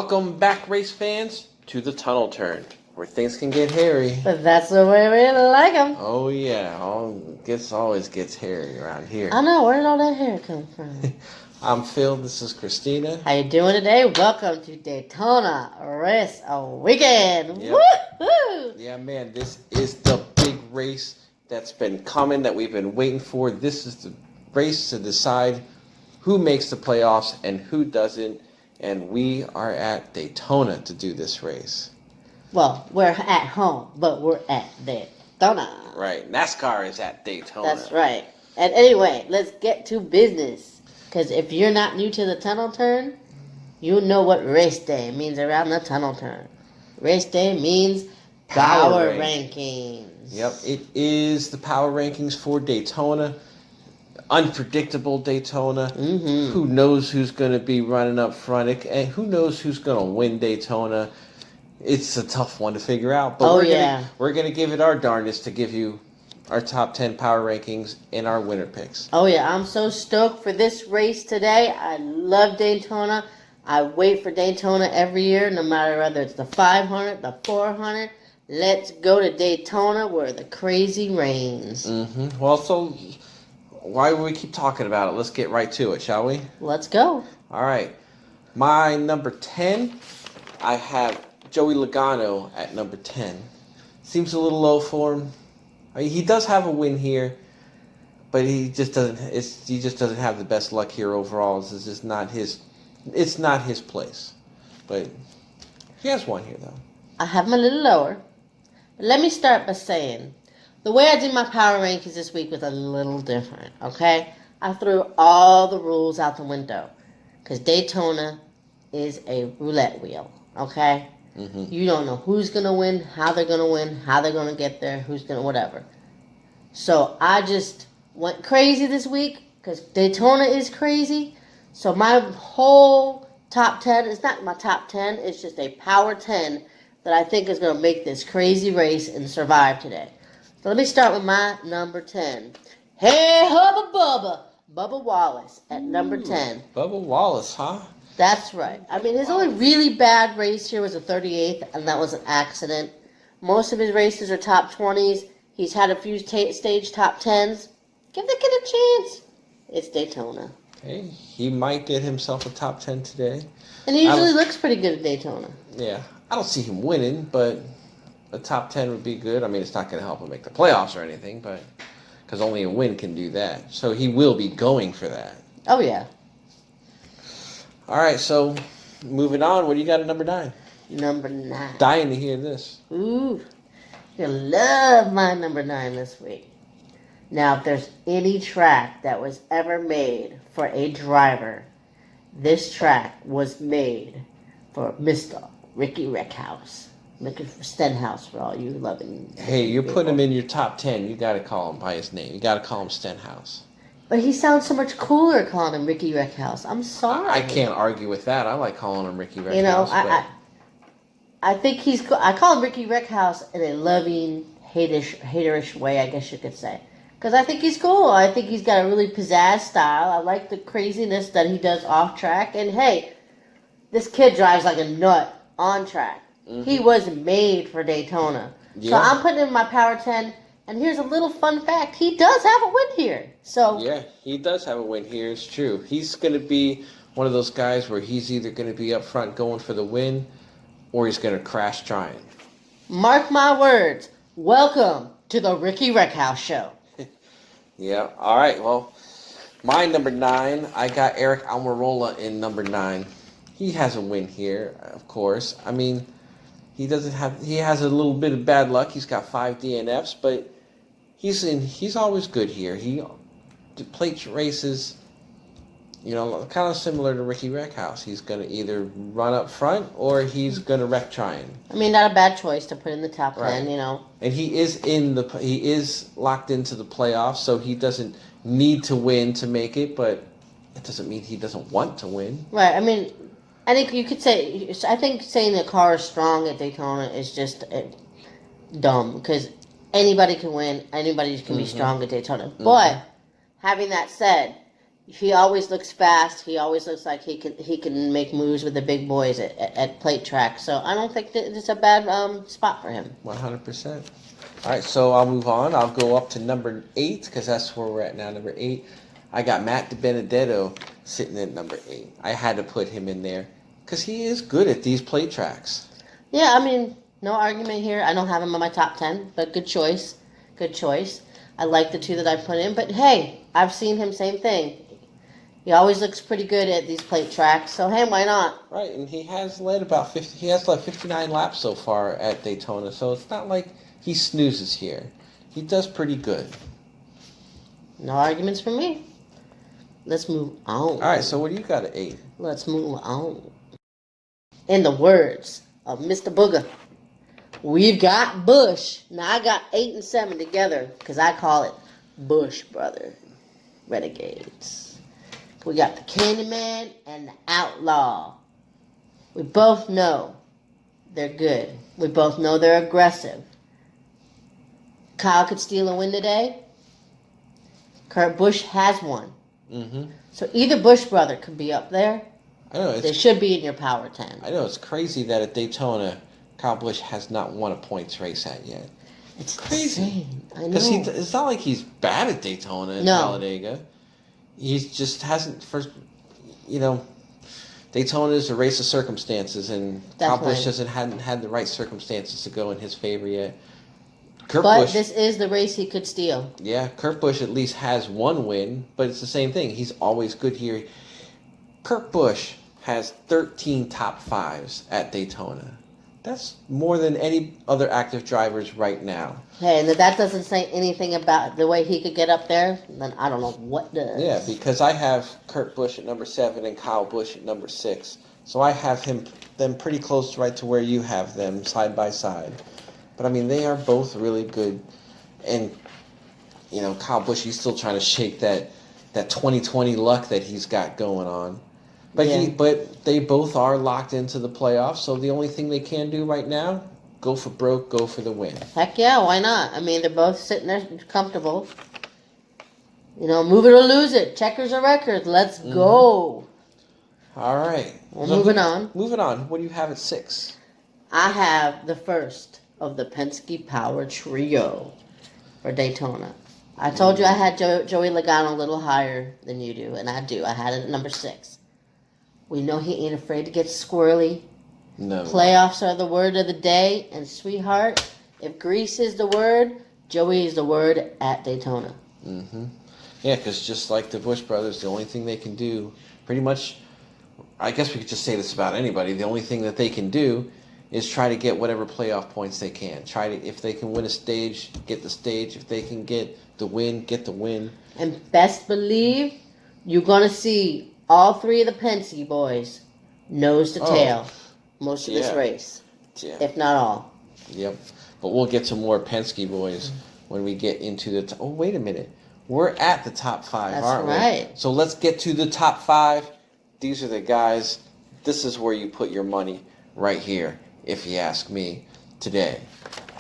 Welcome back, race fans, to the tunnel turn, where things can get hairy. But that's the way we like them. Oh yeah, always gets hairy around here. I know, where did all that hair come from? I'm Phil, this is Christina. How you doing today? Welcome to Daytona Race Weekend. Yep. Woo-hoo! Yeah, man, this is the big race that's been coming, that we've been waiting for. This is the race to decide who makes the playoffs and who doesn't. And we are at Daytona to do this race. Well, we're at home, but we're at Daytona. Right, NASCAR is at Daytona. That's right. And anyway, let's get to business. Because if you're not new to the tunnel turn, you know what race day means around the tunnel turn. Race day means Power Rankings. Yep, it is the Power Rankings for Daytona. Unpredictable Daytona. Mm-hmm. Who knows who's going to be running up front? And who knows who's going to win Daytona? It's a tough one to figure out. But we're gonna give it our darndest to give you our top 10 Power Rankings and our winner picks. Oh yeah, I'm so stoked for this race today. I love Daytona. I wait for Daytona every year, no matter whether it's the 500, the 400. Let's go to Daytona where the crazy reigns. Mm-hmm. Well, so why do we keep talking about it? Let's get right to it, shall we? Let's go. All right. My number 10, I have Joey Logano at number 10. Seems a little low for him. I mean, he does have a win here, but he just doesn't. He just doesn't have the best luck here overall. It's just not his. It's not his place. But he has one here though. I have him a little lower. But let me start by saying, the way I did my power rankings this week was a little different. Okay, I threw all the rules out the window because Daytona is a roulette wheel. Okay. Mm-hmm. You don't know who's going to win, how they're going to win, how they're going to get there, who's going to whatever. So I just went crazy this week because Daytona is crazy. So my whole top 10 is not my top 10. It's just a power 10 that I think is going to make this crazy race and survive today. So let me start with my number 10. Hey, Hubba Bubba. Bubba Wallace at number 10. Bubba Wallace, huh? That's right. I mean, his only really bad race here was a 38th, and that was an accident. Most of his races are top 20s. He's had a few stage top 10s. Give the kid a chance. It's Daytona. Hey, he might get himself a top 10 today. And he usually looks pretty good at Daytona. Yeah. I don't see him winning, but a top 10 would be good. I mean, it's not going to help him make the playoffs or anything, but because only a win can do that. So he will be going for that. Oh, yeah. All right, so moving on. What do you got at number 9? Number 9. Dying to hear this. Ooh. You're going to love my number 9 this week. Now, if there's any track that was ever made for a driver, this track was made for Mr. Ricky Rickhouse. Looking for Stenhouse for all you loving. Hey, you put him in your top 10. You got to call him by his name. You got to call him Stenhouse. But he sounds so much cooler calling him Ricky Rickhouse. I'm sorry. I can't argue with that. I like calling him Ricky Rickhouse. You know, I think he's. I call him Ricky Rickhouse in a loving, haterish way, I guess you could say. Because I think he's cool. I think he's got a really pizzazz style. I like the craziness that he does off track. And hey, this kid drives like a nut on track. Mm-hmm. He was made for Daytona. Yeah. So I'm putting him in my power 10. And here's a little fun fact. He does have a win here. So yeah, he does have a win here. It's true. He's going to be one of those guys where he's either going to be up front going for the win or he's going to crash trying. Mark my words. Welcome to the Ricky Rickhouse Show. Yeah. All right. Well, my number 9, I got Eric Almirola in number 9. He has a win here, of course. I mean, he has a little bit of bad luck. He's got 5 DNFs, but he's always good here. He plates races, you know, kind of similar to Ricky Rickhouse. He's going to either run up front or he's going to wreck trying. I mean, not a bad choice to put in the top 10, you know. And he is locked into the playoffs, so he doesn't need to win to make it, but it doesn't mean he doesn't want to win. Right. I mean, I think you could say, I think saying the car is strong at Daytona is just dumb because anybody can win, anybody can be strong at Daytona. Mm-hmm. But having that said, He always looks fast. He always looks like he can make moves with the big boys at plate track. So I don't think that it's a bad spot for him. 100%. All right, so I'll move on. I'll go up to number 8 because that's where we're at now. Number 8, I got Matt DiBenedetto sitting at number 8. I had to put him in there because he is good at these plate tracks. Yeah, I mean, no argument here. I don't have him on my top 10, but good choice. Good choice. I like the 2 that I put in, but hey, I've seen him, same thing. He always looks pretty good at these plate tracks, so hey, why not? Right, and he has led about 50. He has led 59 laps so far at Daytona, so it's not like he snoozes here. He does pretty good. No arguments from me. Let's move on. All right, so what do you got at 8? Let's move on. In the words of Mr. Booger, we've got Bush. Now I got 8 and 7 together because I call it Bush Brother Renegades. We got the Candyman and the Outlaw. We both know they're good. We both know they're aggressive. Kyle could steal a win today. Kurt Busch has one. Mm-hmm. So either Bush brother could be up there. I know They should be in your Power 10. I know it's crazy that at Daytona, Kyle Busch has not won a points race at yet. It's Crazy. insane. I know. Because it's not like he's bad at Daytona and Talladega. He just hasn't Daytona is a race of circumstances, and Kyle Busch hadn't had the right circumstances to go in his favor yet. But this is the race he could steal. Yeah, Kurt Busch at least has one win, but it's the same thing. He's always good here. Kurt Busch has 13 top 5s at Daytona. That's more than any other active drivers right now. Hey, and if that doesn't say anything about the way he could get up there, then I don't know what does. Yeah, because I have Kurt Busch at number 7 and Kyle Busch at number 6. So I have them pretty close right to where you have them, side by side. But I mean, they are both really good. And, Kyle Busch, he's still trying to shake that 2020 luck that he's got going on. But they both are locked into the playoffs, so the only thing they can do right now, go for broke, go for the win. Heck yeah, why not? I mean, they're both sitting there comfortable. Move it or lose it. Checkers or records. Let's go. All right. Well, moving on. Moving on. What do you have at 6? I have the first of the Penske Power Trio for Daytona. I told you I had Joey Logano a little higher than you do, and I do. I had it at number 6. We know he ain't afraid to get squirrely. No. Playoffs are the word of the day. And, sweetheart, if grease is the word, Joey is the word at Daytona. Mm-hmm. Yeah, because just like the Busch brothers, the only thing they can do, pretty much, I guess we could just say this about anybody, the only thing that they can do is try to get whatever playoff points they can. If they can win a stage, get the stage. If they can get the win, get the win. And best believe you're going to see all 3 of the Penske boys nose to tail most of this race. Yeah. If not all. Yep. But we'll get to more Penske boys when we get into the... Oh, wait a minute. We're at the top 5, aren't we? That's right. So let's get to the top 5. These are the guys. This is where you put your money right here, if you ask me today.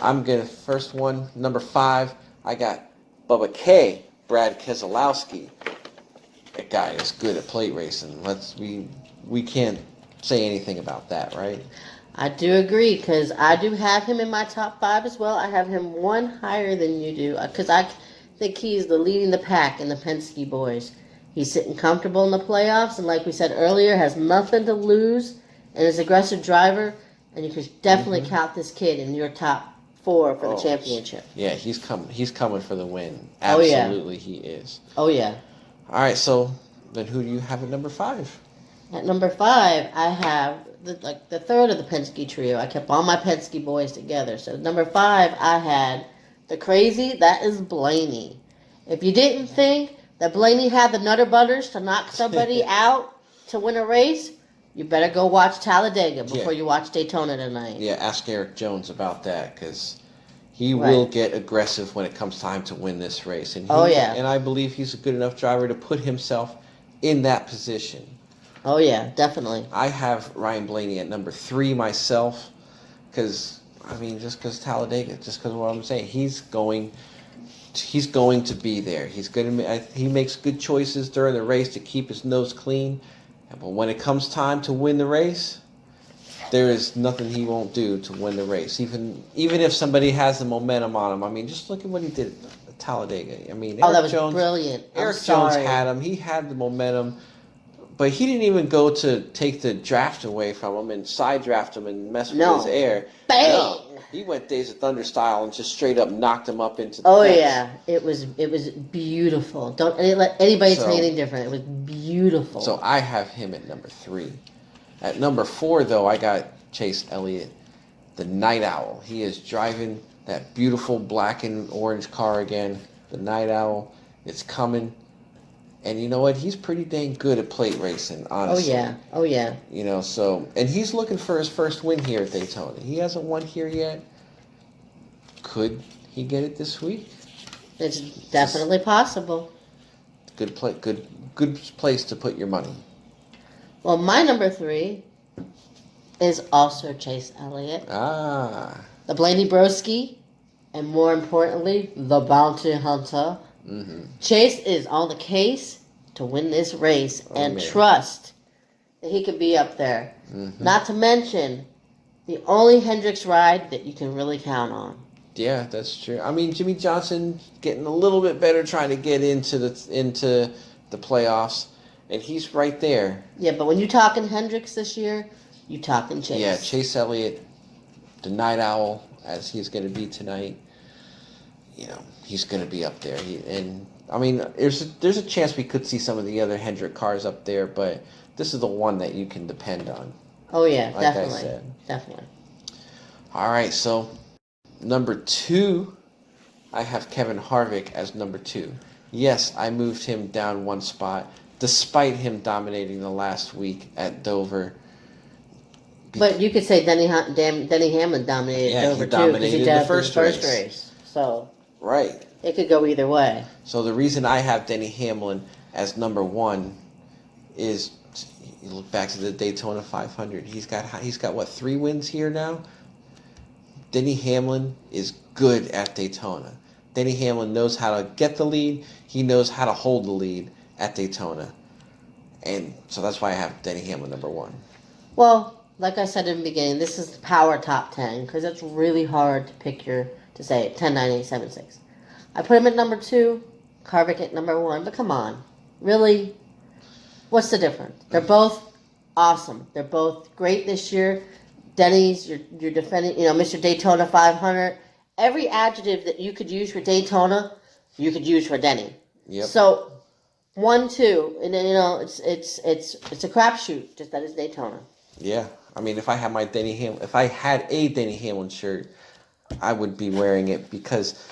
I'm going to... First one, number 5, I got Bubba K, Brad Keselowski. That guy is good at plate racing. We can't say anything about that, right? I do agree, because I do have him in my top 5 as well. I have him one higher than you do, because I think he's leading the pack in the Penske boys. He's sitting comfortable in the playoffs, and like we said earlier, has nothing to lose, and is an aggressive driver, and you could definitely count this kid in your top 4 for the championship. Yeah, he's coming for the win. Absolutely, he is. Oh, yeah. All right, so then who do you have at number 5? At number 5, I have the third of the Penske trio. I kept all my Penske boys together. So number 5, I had the crazy. That is Blaney. If you didn't think that Blaney had the Nutter Butters to knock somebody out to win a race, you better go watch Talladega before you watch Daytona tonight. Yeah, ask Eric Jones about that, because he will get aggressive when it comes time to win this race. And and I believe he's a good enough driver to put himself in that position. Oh, yeah, definitely. I have Ryan Blaney at number 3 myself, just because Talladega, just because of what I'm saying. He's going he's going to be there. He makes good choices during the race to keep his nose clean. But when it comes time to win the race, there is nothing he won't do to win the race. Even if somebody has the momentum on him. I mean, just look at what he did at Talladega. I mean, that was brilliant. Eric Jones had him. He had the momentum. But he didn't even go to take the draft away from him and side draft him and mess with his air. Bang! No. He went Days of Thunder style and just straight up knocked him up into the fence. Yeah. It was beautiful. Don't let anybody tell you anything different. It was beautiful. So I have him at number 3. At number 4, though, I got Chase Elliott, the Night Owl. He is driving that beautiful black and orange car again. The Night Owl. It's coming. And you know what? He's pretty dang good at plate racing, honestly. Oh, yeah. You know, so... And he's looking for his first win here at Daytona. He hasn't won here yet. Could he get it this week? It's definitely possible. Good place to put your money. Well, my number 3 is also Chase Elliott. The Blaney Broski, and more importantly, the Bounty Hunter. Mm-hmm. Chase is on the case to win this race and trust that he could be up there. Mm-hmm. Not to mention the only Hendricks ride that you can really count on. Yeah, that's true. I mean, Jimmy Johnson getting a little bit better, trying to get into the playoffs, and he's right there. Yeah, but when you're talking Hendricks this year, you're talking Chase. Yeah, Chase Elliott, the Night Owl, as he's going to be tonight. You know, he's going to be up there. I mean, there's a chance we could see some of the other Hendrick cars up there, but this is the one that you can depend on. Oh, yeah, like definitely. I said. Definitely. All right, so number 2, I have Kevin Harvick as number 2. Yes, I moved him down one spot, despite him dominating the last week at Dover. But you could say Denny Hamlin dominated Dover, he dominated too, because he the did first race. So... Right. It could go either way. So the reason I have Denny Hamlin as number 1 is you look back to the Daytona 500. He's got what, 3 wins here now? Denny Hamlin is good at Daytona. Denny Hamlin knows how to get the lead. He knows how to hold the lead at Daytona. And so that's why I have Denny Hamlin number 1. Well, like I said in the beginning, this is the power top 10 because it's really hard to pick to say 10, 9, 8, 7, 6. I put him at number 2, Harvick at number 1, but come on. Really? What's the difference? They're both awesome. They're both great this year. Denny's, you're defending, Mr. Daytona 500. Every adjective that you could use for Daytona, you could use for Denny. Yep. So, 1, 2, and then, it's a crapshoot, just that it's Daytona. Yeah. I mean, if I had a Denny Hamlin shirt, I would be wearing it because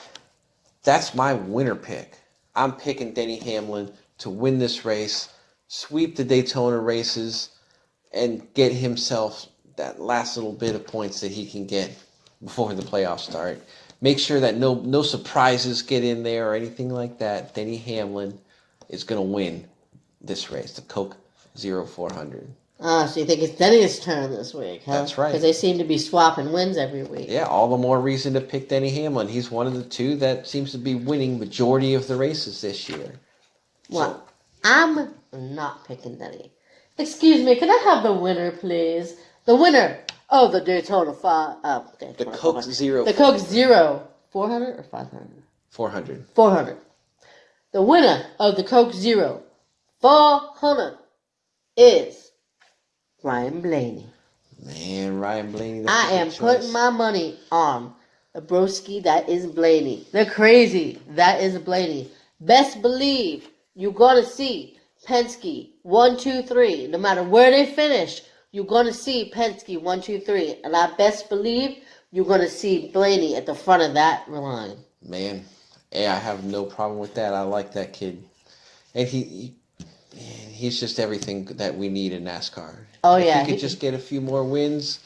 that's my winner pick. I'm picking Denny Hamlin to win this race, sweep the Daytona races, and get himself that last little bit of points that he can get before the playoffs start. Make sure that no surprises get in there or anything like that. Denny Hamlin is going to win this race, the Coke 0400. So you think it's Denny's turn this week, huh? That's right. Because they seem to be swapping wins every week. Yeah, all the more reason to pick Denny Hamlin. He's one of the 2 that seems to be winning majority of the races this year. Well, I'm not picking Denny. Excuse me, can I have the winner, please? The winner of the Daytona 5... the Coke Zero. The Coke Zero. 400 or 500? 400. 400. The winner of the Coke Zero 400 is... Ryan Blaney. Man, Ryan Blaney. I am putting my money on the broski. That is Blaney. They're crazy. That is Blaney. Best believe you're going to see Penske 1, 2, 3. No matter where they finish, you're going to see Penske 1, 2, 3. And I best believe you're going to see Blaney at the front of that line. Man, yeah, I have no problem with that. I like that kid. And he's just everything that we need in NASCAR. Oh, yeah. If he could just get a few more wins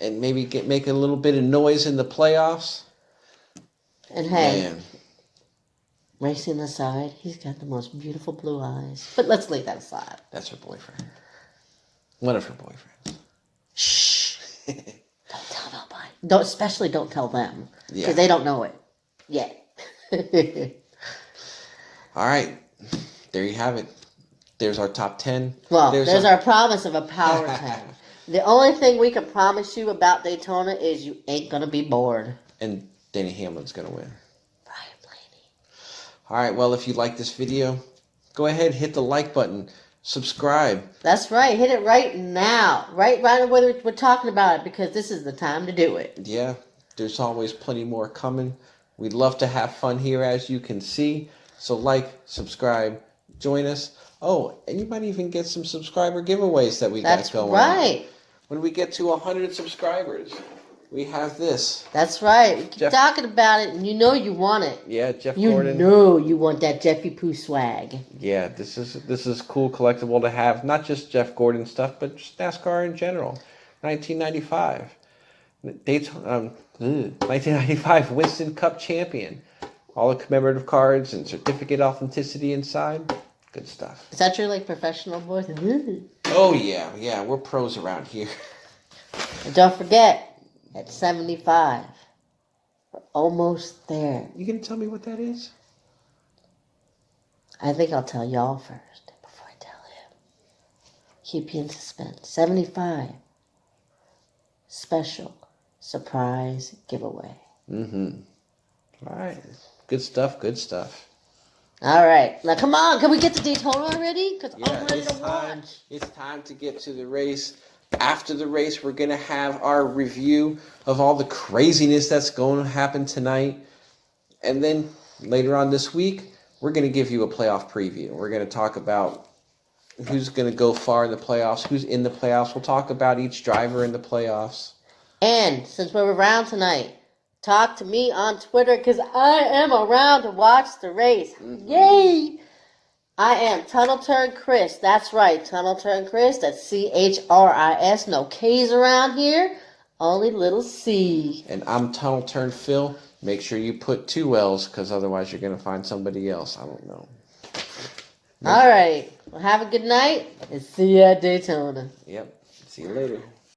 and maybe make a little bit of noise in the playoffs. And hey, racing aside, he's got the most beautiful blue eyes. But let's leave that aside. That's her boyfriend. One of her boyfriends. Shh. Don't tell nobody. Especially don't tell them. Because they don't know it yet. All right. There you have it. There's our top 10. Well, there's our promise of a Power 10. The only thing we can promise you about Daytona is you ain't going to be bored. And Denny Hamlin's going to win. Brian Blaney. All right. Well, if you like this video, go ahead, hit the like button. Subscribe. That's right. Hit it right now. Right when we're talking about it, because this is the time to do it. Yeah. There's always plenty more coming. We'd love to have fun here, as you can see. So like, subscribe, join us. Oh, and you might even get some subscriber giveaways that we got going. That's right. When we get to 100 subscribers, we have this. That's right. We keep talking about it, and you know you want it. Yeah, Jeff Gordon. You know you want that Jeffy Pooh swag. Yeah, this is cool collectible to have. Not just Jeff Gordon stuff, but just NASCAR in general. 1995. Daytona, 1995 Winston Cup champion. All the commemorative cards and certificate authenticity inside. Good stuff. Is that your professional voice? Oh yeah, we're pros around here. And don't forget, at 75, we're almost there. You gonna tell me what that is? I think I'll tell y'all first before I tell him. Keep you in suspense. 75, special surprise giveaway. Mm-hmm. All right. Good stuff. Good stuff. All right. Now, come on. Can we get to Daytona already? Because Yeah, I'm ready to watch. It's time to get to the race. After the race, we're going to have our review of all the craziness that's going to happen tonight. And then later on this week, we're going to give you a playoff preview. We're going to talk about who's going to go far in the playoffs, who's in the playoffs. We'll talk about each driver in the playoffs. And since we're around tonight, talk to me on Twitter because I am around to watch the race. Mm-hmm. Yay! I am Tunnel Turn Chris. That's right, Tunnel Turn Chris. That's CHRIS. No K's around here, only little C. And I'm Tunnel Turn Phil. Make sure you put 2 L's because otherwise you're going to find somebody else. I don't know. All right. Well, have a good night and see you at Daytona. Yep. See you later.